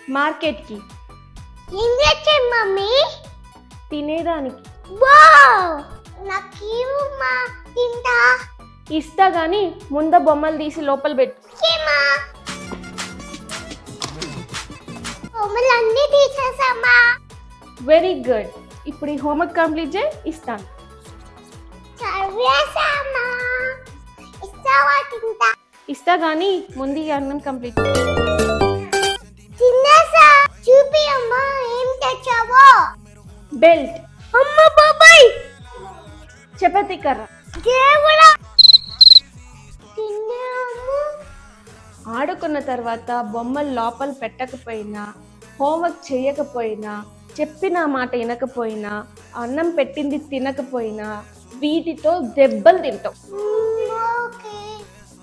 మార్కెట్కి. ఏం చేస్తాం మమ్మీ? తినేదానికి. వావ్, నాకు మా తింటా. ఇస్తా గాని ముంద బొమ్మలు తీసి లోపల పెట్టు. ఏమా బొమ్మలు అన్నీ తీసేసామా? Very good. ఇప్పుడు ఈ హోంవర్క్ కంప్లీట్ చేయి, ఇస్తాను. చదివేసామా? ఇస్తావా? తింటా. ఇస్తా గాని ముందు ఈ అన్నం కంప్లీట్. తినేసా. చూపి అమ్మా ఏం తెచ్చావో. బెల్ట్. అమ్మ బాబాయ్, చపాతీ కర్ర. దేవుడా. తిన్నాము. ఆడుకున్న తర్వాత బొమ్మలు లోపల పెట్టకపోయినా, హోంవర్క్ చేయకపోయినా, చెప్పిన మాట వినకపోయినా, అన్నం పెట్టింది తినకపోయినా వీటితో దెబ్బలు తింటావు.